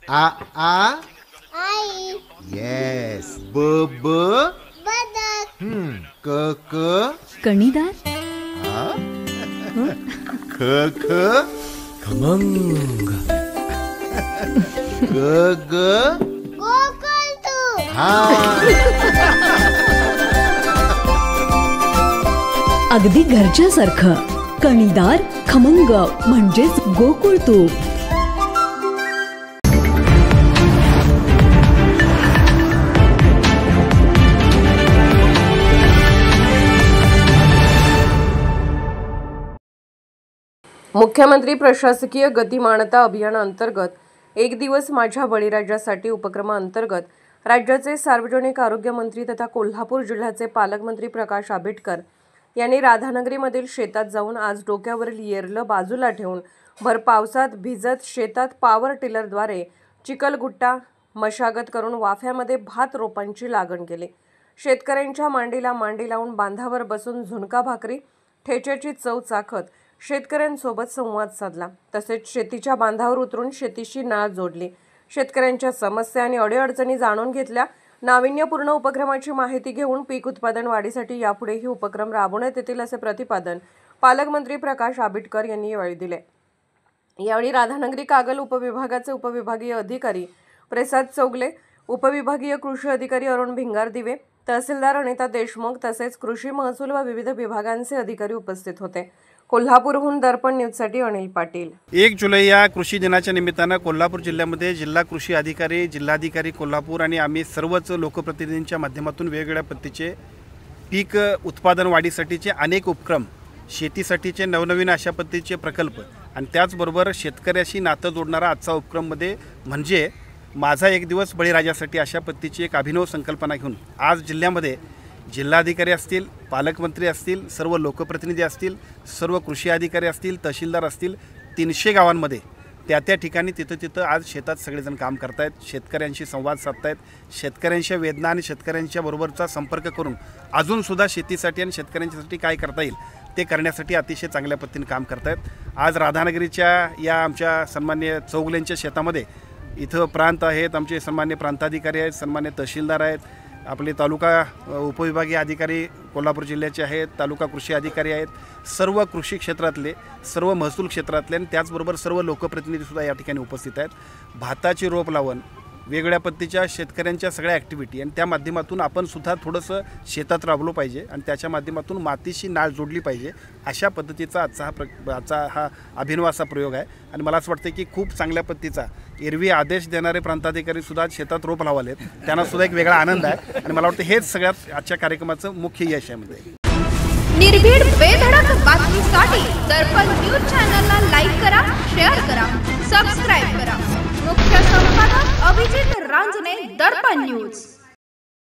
आ आई. Yes. ब ब बदक. क क कणीदार. ख ख खमंग. ग ग गोकुळतू. हा. अगदी घरच्यासारखं. कणीदार खमंग म्हणजेच गोकुळ तूप. मुख्यमंत्री प्रशासकीय गतिमानता अभियानाअंतर्गत एक दिवस माझ्या बळीराजासाठी उपक्रमाअंतर्गत राज्याचे सार्वजनिक आरोग्य मंत्री तथा कोल्हापूर जिल्ह्याचे पालकमंत्री प्रकाश आंबेडकर यांनी राधानगरीमधील शेतात जाऊन आज डोक्यावरील येरलं बाजूला ठेवून भर पावसात भिजत शेतात पॉवर टिलरद्वारे चिखलगुट्टा मशागत करून वाफ्यामध्ये भात रोपांची लागण केली. शेतकऱ्यांच्या मांडीला मांडी लावून बांधावर बसून झुणका भाकरी ठेच्याची चव चाखत शेतकऱ्यांसोबत संवाद साधला. तसेच शेतीच्या बांधावर उतरून शेतीशी नाळ जोडली. शेतकऱ्यांच्या समस्या आणि अडीअडचणी जाणून घेतल्या. नाविन्यपूर्ण उपक्रमाची माहिती घेऊन पीक उत्पादन वाढीसाठी यापुढेही उपक्रम राबवण्यात येतील असे प्रतिपादन पालकमंत्री प्रकाश आंबेडकर यांनी यावेळी दिले. यावेळी राधानगरी कागल उपविभागाचे उपविभागीय अधिकारी प्रसाद चौगले, उपविभागीय कृषी अधिकारी अरुण भिंगार दिवे, तहसीलदार अनिता देशमुख तसेच कृषी महसूल व विविध विभागांचे अधिकारी उपस्थित होते. कोल्हापूरहून दर्पण न्यूजसाठी अनिल पाटील. 1 जुलै या कृषी दिनाच्या निमित्तानं कोल्हापूर जिल्ह्यामध्ये जिल्हा कृषी अधिकारी, जिल्हाधिकारी कोल्हापूर आणि आम्ही सर्वच लोकप्रतिनिधींच्या माध्यमातून वेगवेगळ्या पद्धतीचे पीक उत्पादन वाढीसाठीचे अनेक उपक्रम, शेतीसाठीचे नवनवीन अशा पद्धतीचे प्रकल्प आणि त्याचबरोबर शेतकऱ्याशी नातं जोडणारा आजचा उपक्रममध्ये म्हणजे माझा एक दिवस बळीराजासाठी अशा पद्धतीची एक अभिनव संकल्पना घेऊन आज जिल्ह्यामध्ये जिल्हाधिकारी असतील, पालकमंत्री असतील, सर्व लोकप्रतिनिधी असतील, सर्व कृषी अधिकारी असतील, तहसीलदार असतील, 300 गावांमध्ये त्या ठिकाणी तिथं आज शेतात सगळेजण काम करतायत. शेतकऱ्यांशी संवाद साधतायत. शेतकऱ्यांच्या वेदना आणि शेतकऱ्यांच्या बरोबरचा संपर्क करून अजूनसुद्धा शेतीसाठी आणि शेतकऱ्यांच्यासाठी काय करता येईल ते करण्यासाठी अतिशय चांगल्या पद्धतीने काम करतायत. आज राधानगरीच्या या आमच्या सन्मान्य चौगलेंच्या शेतामध्ये इथं प्रांत आहेत, आमचे सन्मान्य प्रांताधिकारी आहेत, सन्मान्य तहसीलदार आहेत, आपले तालुका उपविभागीय अधिकारी कोल्हापूर जिल्ह्याचे आहेत, तालुका कृषी अधिकारी आहेत, सर्व कृषी क्षेत्रातले, सर्व महसूल क्षेत्रातले आणि त्याचबरोबर सर्व लोकप्रतिनिधीसुद्धा या ठिकाणी उपस्थित आहेत. भाताची रोप लावण, वेगवेगळ्या पद्धतीच्या शेतकऱ्यांच्या सगळ्या ॲक्टिव्हिटी आणि त्या माध्यमातून आपण सुद्धा थोडंसं शेतात राबलो पाहिजे आणि त्याच्या माध्यमातून मातीशी नाळ जोडली पाहिजे अशा पद्धतीचा आजचा हा अभिनव असा प्रयोग आहे. आणि मला असं वाटतं की खूप चांगल्या पद्धतीचा एरवी आदेश देणारे प्रांताधिकारीसुद्धा शेतात रोप लावले आहेत, त्यांनासुद्धा एक वेगळा आनंद आहे आणि मला वाटतं हेच सगळ्यात आजच्या कार्यक्रमाचं मुख्य यश आहे. निर्भीड बेधडक बातमीसाठी दर्पण न्यूज चॅनलला लाईक करा, शेअर करा, सबस्क्राईब करा. मुख्य संपादक अभिजित रांजणे, दर्पण न्यूज.